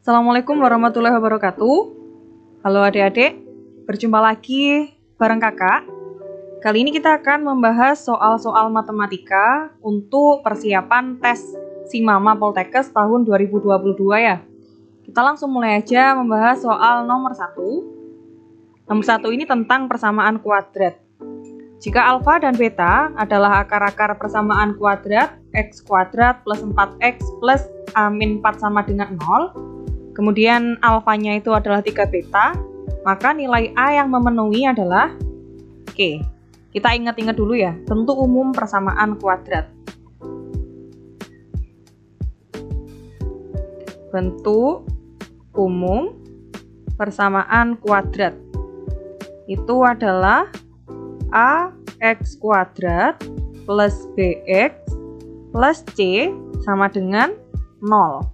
Assalamualaikum warahmatullahi wabarakatuh. Halo adik-adik, berjumpa lagi bareng kakak. Kali ini kita akan membahas soal-soal matematika untuk persiapan tes SIMAMA Poltekkes tahun 2022 ya. Kita langsung mulai aja membahas soal nomor 1. Nomor 1 ini tentang persamaan kuadrat. Jika alfa dan beta adalah akar-akar persamaan kuadrat x kuadrat plus 4x plus A-4 sama dengan 0, kemudian alfanya itu adalah 3 beta, maka nilai A yang memenuhi adalah, oke, kita ingat-ingat dulu ya, bentuk umum persamaan kuadrat. Bentuk umum persamaan kuadrat itu adalah AX kuadrat plus BX plus C sama dengan 0,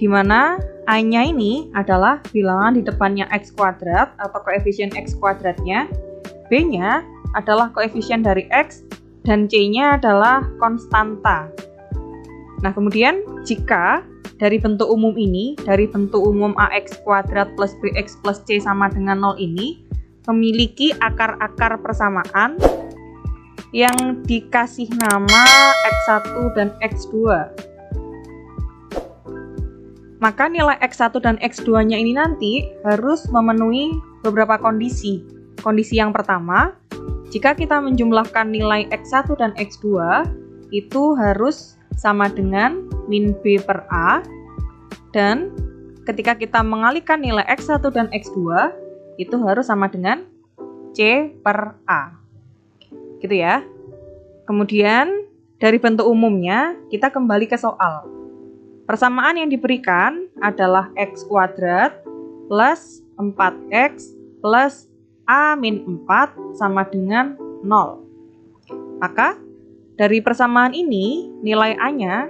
di mana A-nya ini adalah bilangan di depannya X kuadrat atau koefisien X kuadratnya, B-nya adalah koefisien dari X, dan C-nya adalah konstanta. Nah, kemudian jika dari bentuk umum ini, dari bentuk umum AX kuadrat plus BX plus C sama dengan 0 ini, memiliki akar-akar persamaan yang dikasih nama X1 dan X2. Maka nilai X1 dan X2-nya ini nanti harus memenuhi beberapa kondisi. Kondisi yang pertama, jika kita menjumlahkan nilai X1 dan X2, itu harus sama dengan min B per A, dan ketika kita mengalihkan nilai X1 dan X2, itu harus sama dengan C per A. Gitu ya. Kemudian dari bentuk umumnya kita kembali ke soal. Persamaan yang diberikan adalah X kuadrat plus 4X plus A-4 sama dengan 0. Maka dari persamaan ini nilai A-nya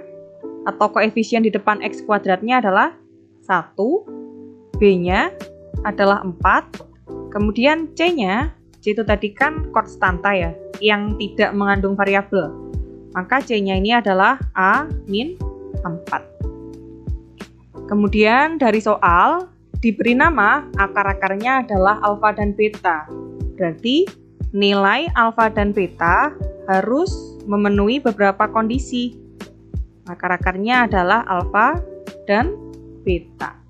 atau koefisien di depan X kuadratnya adalah 1, B-nya adalah 4, kemudian C-nya, C itu tadi kan konstanta ya, yang tidak mengandung variabel. Maka C-nya ini adalah A-4. Kemudian dari soal, diberi nama akar-akarnya adalah alfa dan beta. Berarti nilai alfa dan beta harus memenuhi beberapa kondisi. Akar-akarnya adalah alfa dan beta.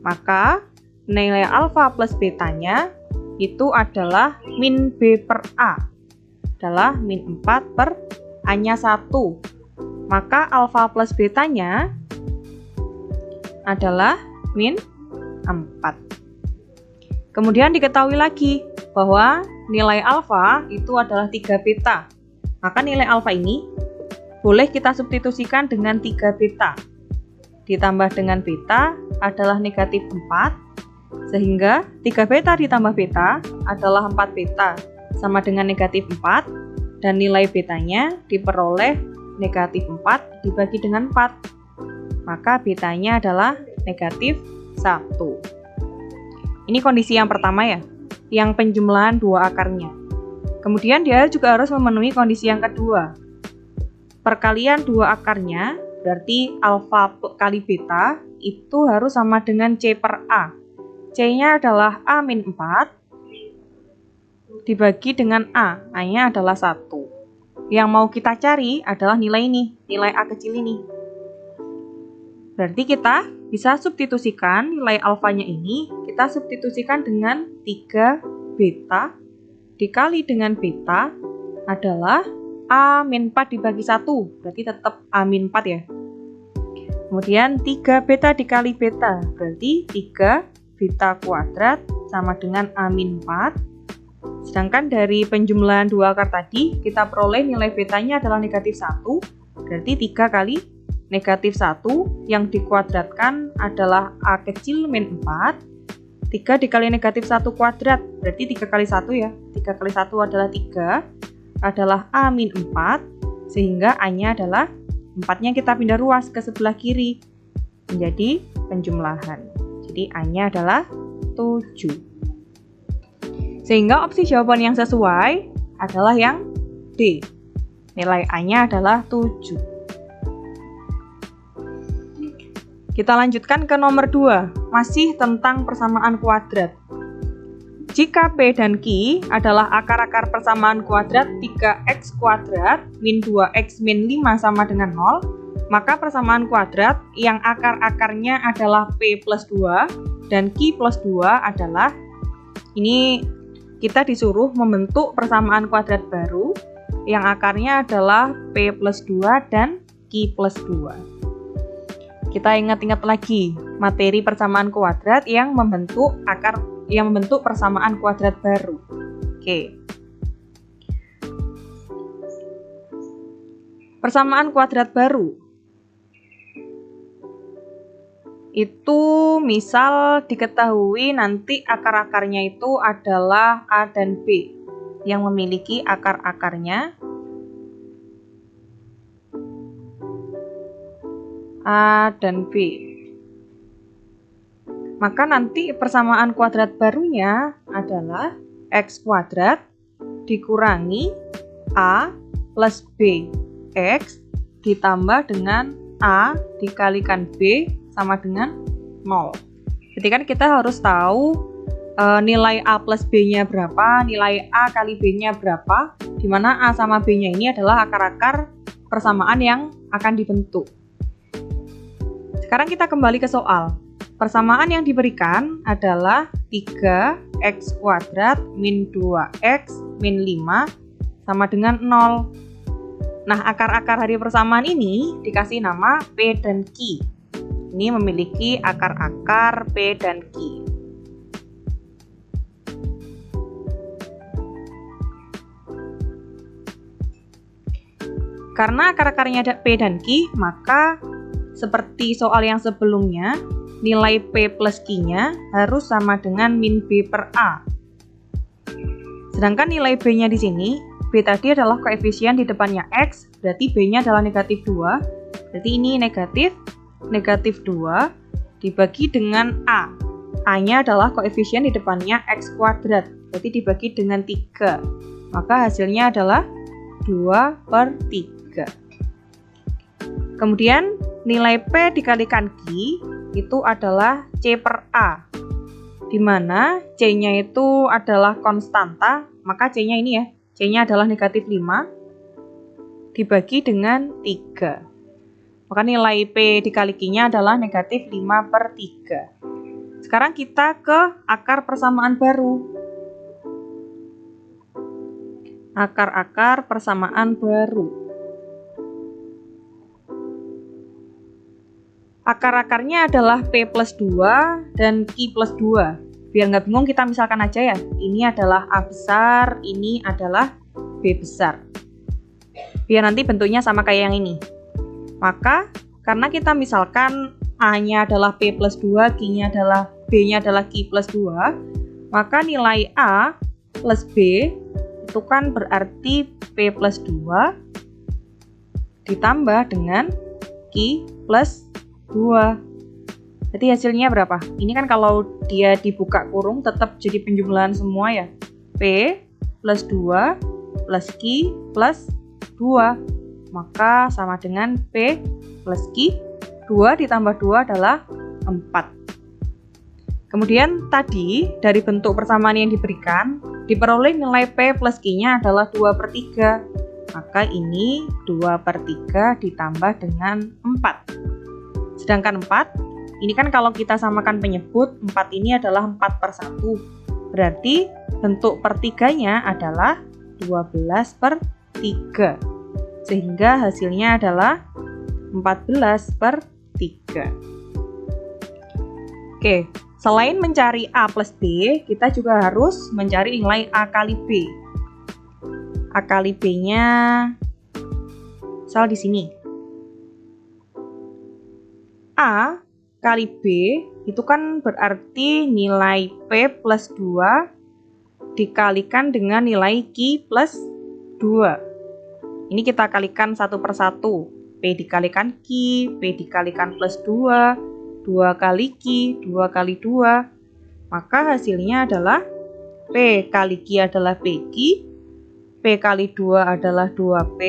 Maka nilai alfa plus betanya itu adalah min B per A, adalah min 4 per A-nya 1. Maka alfa plus betanya adalah min 4. Kemudian diketahui lagi bahwa nilai alfa itu adalah 3 beta. Maka nilai alfa ini boleh kita substitusikan dengan 3 beta. Ditambah dengan beta adalah negatif 4. Sehingga 3 beta ditambah beta adalah 4 beta sama dengan negatif 4, dan nilai betanya diperoleh negatif 4 dibagi dengan 4. Maka betanya adalah negatif 1. Ini kondisi yang pertama ya, yang penjumlahan dua akarnya. Kemudian dia juga harus memenuhi kondisi yang kedua. Perkalian dua akarnya, berarti alfa kali beta, itu harus sama dengan C per A. C-nya adalah A-4 dibagi dengan A, A-nya adalah 1. Yang mau kita cari adalah nilai ini, nilai A kecil ini. Berarti kita bisa substitusikan nilai alfanya ini, kita substitusikan dengan 3 beta dikali dengan beta adalah A-4 dibagi 1, berarti tetap A-4 ya. Kemudian 3 beta dikali beta, berarti 3 beta kuadrat sama dengan A-4. Sedangkan dari penjumlahan dua akar tadi, kita peroleh nilai betanya adalah negatif 1, berarti 3 kali negatif 1 yang dikuadratkan adalah A kecil min 4. 3 dikali negatif 1 kuadrat, berarti 3 kali 1 ya. 3 kali 1 adalah 3, adalah A-4, sehingga A-nya adalah 4-nya kita pindah ruas ke sebelah kiri, menjadi penjumlahan. Jadi A-nya adalah 7. Sehingga opsi jawaban yang sesuai adalah yang D. Nilai A-nya adalah 7. Kita lanjutkan ke nomor 2, masih tentang persamaan kuadrat. Jika P dan Q adalah akar-akar persamaan kuadrat 3x kuadrat min 2x min 5 sama dengan 0, maka persamaan kuadrat yang akar-akarnya adalah P plus 2 dan Q plus 2 adalah, ini kita disuruh membentuk persamaan kuadrat baru yang akarnya adalah P plus 2 dan Q plus 2. Kita ingat-ingat lagi materi persamaan kuadrat yang membentuk persamaan kuadrat baru. Oke. Persamaan kuadrat baru itu misal diketahui nanti akar-akarnya itu adalah A dan B yang memiliki akar-akarnya A dan B. Maka nanti persamaan kuadrat barunya adalah X kuadrat dikurangi A plus B X ditambah dengan A dikalikan B sama dengan 0. Jadi kan kita harus tahu nilai A plus B-nya berapa, nilai A kali B-nya berapa, di mana A sama B-nya ini adalah akar-akar persamaan yang akan dibentuk. Sekarang kita kembali ke soal. Persamaan yang diberikan adalah 3x kuadrat min 2x min 5 sama dengan 0. Nah, akar-akar dari persamaan ini dikasih nama P dan Q. Ini memiliki akar-akar P dan Q. Karena akar-akarnya P dan Q, maka seperti soal yang sebelumnya, nilai P plus Q-nya harus sama dengan min B per A. Sedangkan nilai B-nya di sini, B tadi adalah koefisien di depannya X, berarti B-nya adalah negatif 2. Berarti ini negatif 2 dibagi dengan A. A-nya adalah koefisien di depannya X kuadrat, berarti dibagi dengan 3. Maka hasilnya adalah 2 per 3. Kemudian, nilai P dikalikan Q itu adalah C per A, di mana C-nya itu adalah konstanta, maka C-nya ini ya, C-nya adalah negatif 5 dibagi dengan 3. Maka nilai P dikali Q-nya adalah negatif 5 per 3. Sekarang kita ke akar persamaan baru. Akar-akar persamaan baru. Akar-akarnya adalah P plus 2 dan Q plus 2. Biar nggak bingung kita misalkan aja ya. Ini adalah A besar, ini adalah B besar. Biar nanti bentuknya sama kayak yang ini. Maka, karena kita misalkan A-nya adalah P plus 2, B-nya adalah Q plus 2, maka nilai A plus B itu kan berarti P plus 2 ditambah dengan Q plus 2. Jadi hasilnya berapa? Ini kan kalau dia dibuka kurung tetap jadi penjumlahan semua ya. P plus 2 plus Q plus 2. Maka sama dengan P plus Q. 2 ditambah 2 adalah 4. Kemudian tadi dari bentuk persamaan yang diberikan, diperoleh nilai P plus Q-nya adalah 2 per 3. Maka ini 2 per 3 ditambah dengan 4. Sedangkan 4, ini kan kalau kita samakan penyebut, 4 ini adalah 4 per 1. Berarti bentuk per 3-nya adalah 12 per 3. Sehingga hasilnya adalah 14 per 3. Oke, selain mencari A plus B, kita juga harus mencari nilai A kali B. A kali B-nya, misal di sini. A kali B itu kan berarti nilai P plus 2 dikalikan dengan nilai Q plus 2. Ini kita kalikan satu per satu. P dikalikan Q, P dikalikan plus 2, 2 kali Q, 2 kali 2. Maka hasilnya adalah P kali Q adalah PQ, P kali 2 adalah 2P,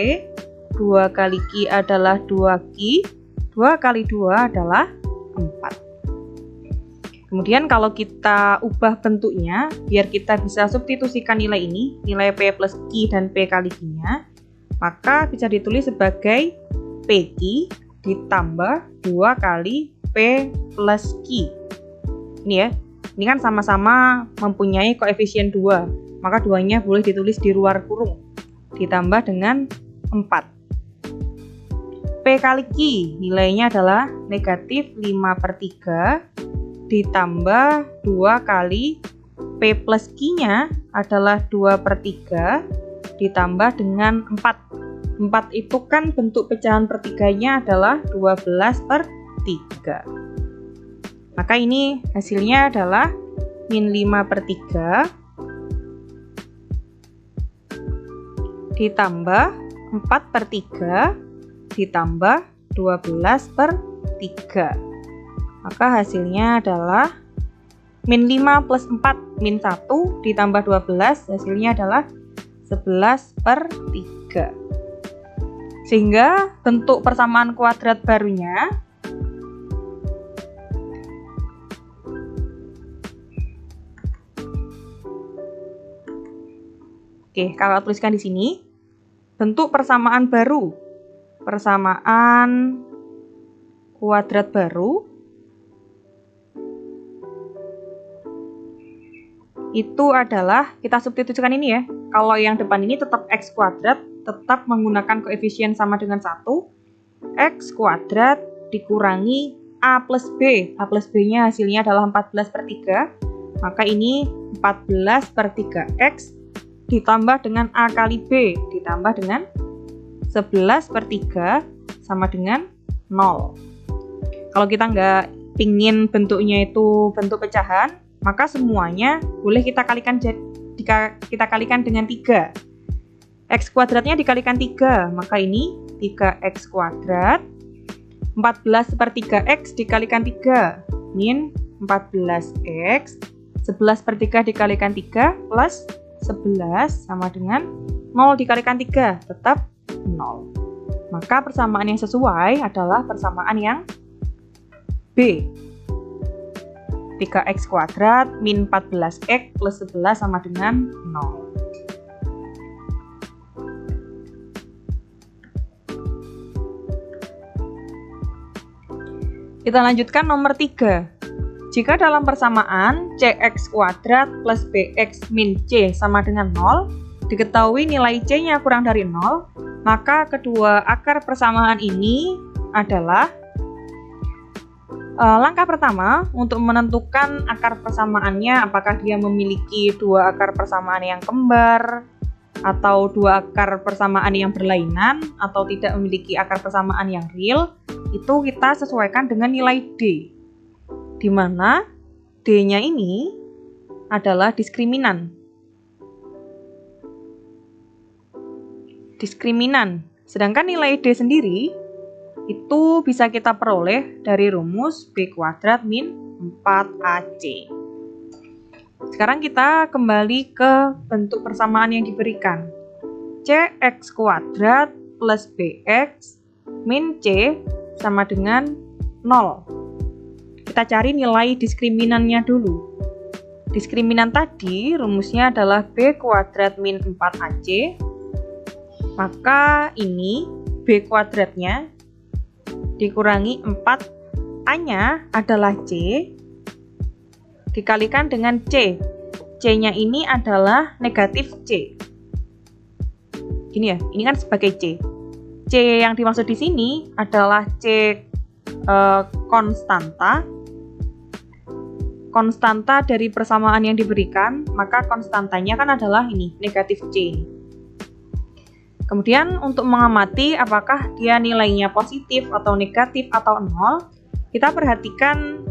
2 kali Q adalah 2Q, 2 kali 2 adalah 4. Kemudian kalau kita ubah bentuknya, biar kita bisa substitusikan nilai ini, nilai P plus Q dan P kali Q-nya, maka bisa ditulis sebagai PQ ditambah 2 kali P plus Q. Ini ya, ini kan sama-sama mempunyai koefisien 2, maka 2-nya boleh ditulis di luar kurung, ditambah dengan 4. P kali Q nilainya adalah negatif 5/3 ditambah 2 kali P plus Q-nya adalah 2/3 ditambah dengan 4. 4 itu kan bentuk pecahan pertiganya adalah 12/3. Maka ini hasilnya adalah min 5/3 ditambah 4/3 ditambah 12/3. Maka hasilnya adalah min 5 plus 4, min 1 ditambah 12, hasilnya adalah 11/3. Sehingga bentuk persamaan kuadrat barunya Oke, kakak tuliskan di sini bentuk persamaan baru, persamaan kuadrat baru itu adalah, kita substitusikan ini ya, kalau yang depan ini tetap x kuadrat, tetap menggunakan koefisien sama dengan 1, x kuadrat dikurangi a plus b, a plus b-nya hasilnya adalah 14/3, maka ini 14/3x ditambah dengan a kali b, ditambah dengan 11/3 sama dengan 0. Kalau kita nggak pingin bentuknya itu bentuk pecahan, maka semuanya boleh kita kalikan dengan 3. X kuadratnya dikalikan 3, maka ini 3x kuadrat. 14/3x dikalikan 3, min 14x. 11/3 dikalikan 3 plus 11 sama dengan 0 dikalikan 3, tetap 0. Maka persamaan yang sesuai adalah persamaan yang B. 3x kuadrat min 14x plus 11 sama dengan 0. Kita lanjutkan nomor 3. Jika dalam persamaan cx kuadrat plus bx min c sama dengan 0, diketahui nilai c-nya kurang dari 0, maka kedua akar persamaan ini adalah langkah pertama untuk menentukan akar persamaannya, apakah dia memiliki dua akar persamaan yang kembar, atau dua akar persamaan yang berlainan, atau tidak memiliki akar persamaan yang real, itu kita sesuaikan dengan nilai D, di mana D-nya ini adalah diskriminan. Sedangkan nilai D sendiri itu bisa kita peroleh dari rumus B kuadrat min 4AC. Sekarang kita kembali ke bentuk persamaan yang diberikan. CX kuadrat plus BX min C sama dengan 0. Kita cari nilai diskriminannya dulu. Diskriminan tadi rumusnya adalah B kuadrat min 4AC. Maka ini B kuadratnya dikurangi 4A-nya adalah C, dikalikan dengan C. C-nya ini adalah negatif C. Gini ya, ini kan sebagai C. C yang dimaksud di sini adalah C konstanta dari persamaan yang diberikan, maka konstantanya kan adalah ini, negatif C. Kemudian untuk mengamati apakah dia nilainya positif atau negatif atau 0, kita perhatikan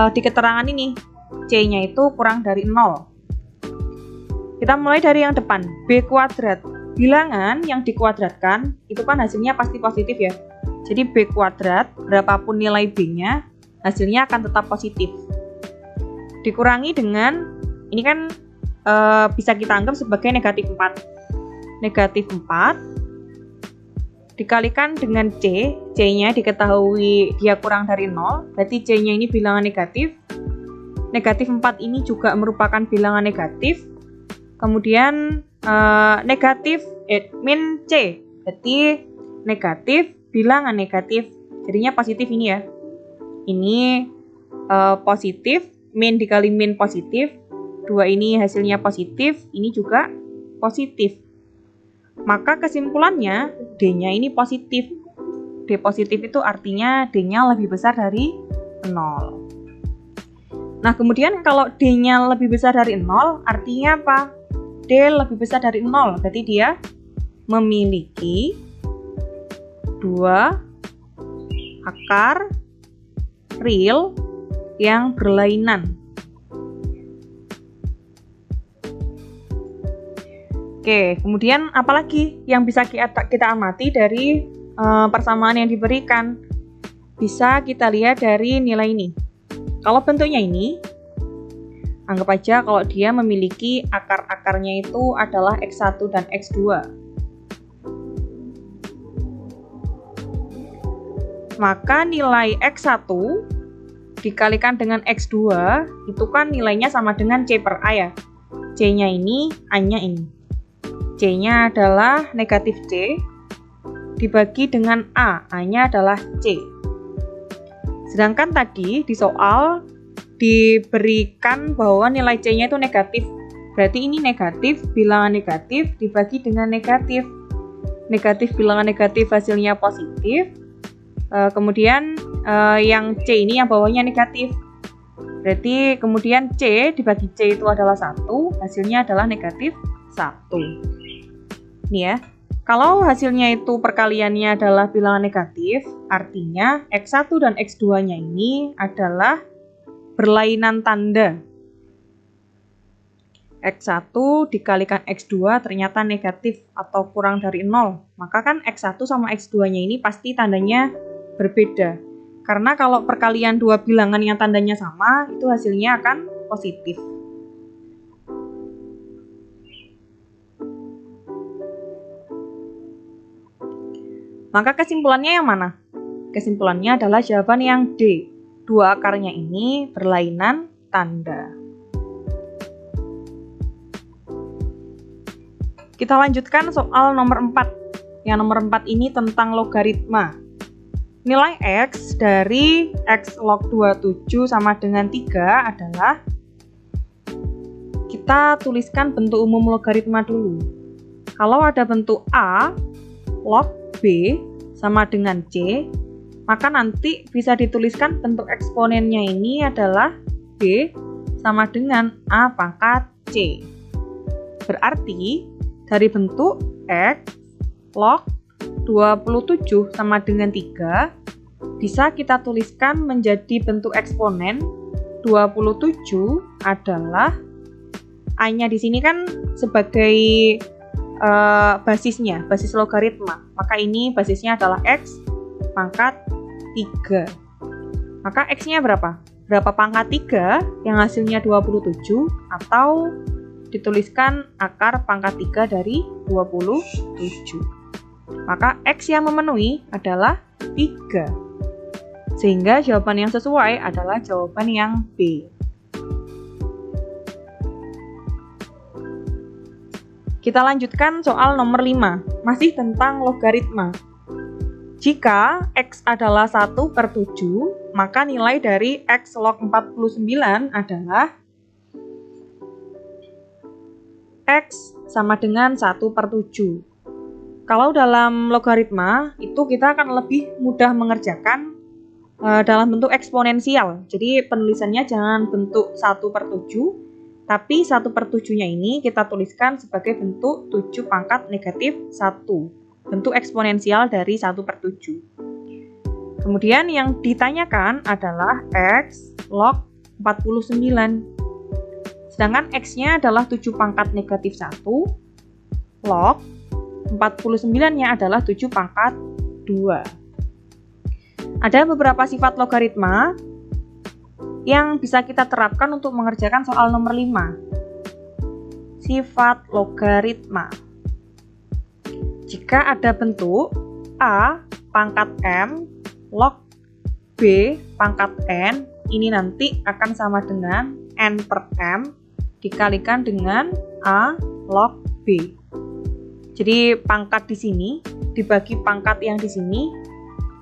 di keterangan ini, C-nya itu kurang dari 0. Kita mulai dari yang depan, B kuadrat. Bilangan yang dikuadratkan, itu kan hasilnya pasti positif ya. Jadi B kuadrat, berapapun nilai B-nya, hasilnya akan tetap positif. Dikurangi dengan, ini kan bisa kita anggap sebagai negatif 4. Negatif 4 dikalikan dengan C, C-nya diketahui dia kurang dari 0, berarti C-nya ini bilangan negatif. Negatif 4 ini juga merupakan bilangan negatif. Kemudian negatif min C, berarti negatif bilangan negatif, jadinya positif ini ya. Ini positif, min dikali min positif, 2 ini hasilnya positif, ini juga positif. Maka kesimpulannya D-nya ini positif. D positif itu artinya D-nya lebih besar dari 0. Nah, kemudian kalau D-nya lebih besar dari 0, artinya apa? D lebih besar dari 0, berarti dia memiliki 2 akar real yang berlainan. Oke, kemudian apalagi yang bisa kita amati dari persamaan yang diberikan? Bisa kita lihat dari nilai ini. Kalau bentuknya ini, anggap aja kalau dia memiliki akar-akarnya itu adalah X1 dan X2. Maka nilai X1 dikalikan dengan X2 itu kan nilainya sama dengan C per A ya. C-nya ini, A-nya ini. C-nya adalah negatif C, dibagi dengan A, A-nya adalah C. Sedangkan tadi di soal diberikan bahwa nilai C-nya itu negatif. Berarti ini negatif, bilangan negatif dibagi dengan negatif. Negatif bilangan negatif hasilnya positif. Kemudian yang C ini yang bawahnya negatif. Berarti kemudian C dibagi C itu adalah 1, hasilnya adalah negatif 1. Nih ya, kalau hasilnya itu perkaliannya adalah bilangan negatif, artinya X1 dan X2-nya ini adalah berlainan tanda. X1 dikalikan X2 ternyata negatif atau kurang dari 0. Maka kan X1 sama X2-nya ini pasti tandanya berbeda. Karena kalau perkalian dua bilangan yang tandanya sama, itu hasilnya akan positif. Maka kesimpulannya yang mana? Kesimpulannya adalah jawaban yang D. Dua akarnya ini berlainan tanda. Kita lanjutkan soal nomor 4. Yang nomor 4 ini tentang logaritma. Nilai X dari X log 27 sama dengan 3 adalah, kita tuliskan bentuk umum logaritma dulu. Kalau ada bentuk A log B sama dengan C, maka nanti bisa dituliskan bentuk eksponennya ini adalah B sama dengan A pangkat C. Berarti dari bentuk X log 27 sama dengan 3 bisa kita tuliskan menjadi bentuk eksponen 27 adalah A-nya di sini kan sebagai basisnya, basis logaritma. Maka ini basisnya adalah X pangkat 3. Maka X-nya berapa? Berapa pangkat 3 yang hasilnya 27 atau dituliskan akar pangkat 3 dari 27. Maka X yang memenuhi adalah 3. Sehingga jawaban yang sesuai adalah jawaban yang B. Kita lanjutkan soal nomor 5, masih tentang logaritma. Jika X adalah 1/7, maka nilai dari X log 49 adalah X sama dengan 1/7. Kalau dalam logaritma, itu kita akan lebih mudah mengerjakan dalam bentuk eksponensial. Jadi penulisannya jangan bentuk 1/7, tapi 1/7-nya ini kita tuliskan sebagai bentuk 7 pangkat negatif 1. Bentuk eksponensial dari 1/7. Kemudian yang ditanyakan adalah X log 49. Sedangkan X-nya adalah 7 pangkat negatif 1. Log 49-nya adalah 7 pangkat 2. Ada beberapa sifat logaritma yang bisa kita terapkan untuk mengerjakan soal nomor 5. Sifat logaritma. Jika ada bentuk A pangkat M log B pangkat N ini nanti akan sama dengan N per M dikalikan dengan A log B. Jadi pangkat di sini dibagi pangkat yang di sini,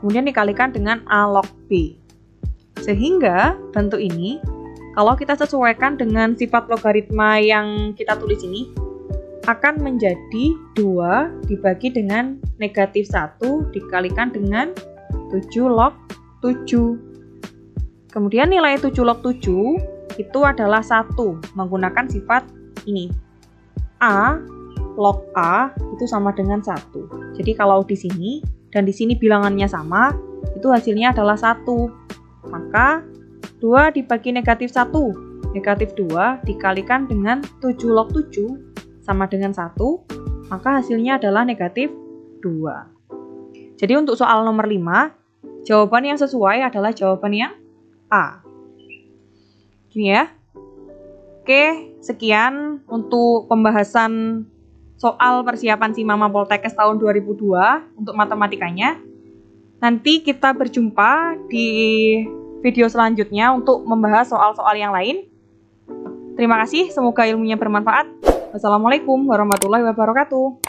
kemudian dikalikan dengan A log B. Sehingga bentuk ini, kalau kita sesuaikan dengan sifat logaritma yang kita tulis ini, akan menjadi 2 dibagi dengan negatif 1 dikalikan dengan 7 log 7. Kemudian nilai 7 log 7 itu adalah 1 menggunakan sifat ini. A log A itu sama dengan 1. Jadi kalau di sini dan di sini bilangannya sama, itu hasilnya adalah 1. Maka 2 dibagi negatif 1, negatif 2 dikalikan dengan 7 log 7 sama dengan 1, maka hasilnya adalah negatif 2. Jadi untuk soal nomor 5, jawaban yang sesuai adalah jawaban yang A. Gini ya. Oke, sekian untuk pembahasan soal persiapan SIMAMA Poltekkes tahun 2002 untuk matematikanya. Nanti kita berjumpa di video selanjutnya untuk membahas soal-soal yang lain. Terima kasih, semoga ilmunya bermanfaat. Wassalamualaikum warahmatullahi wabarakatuh.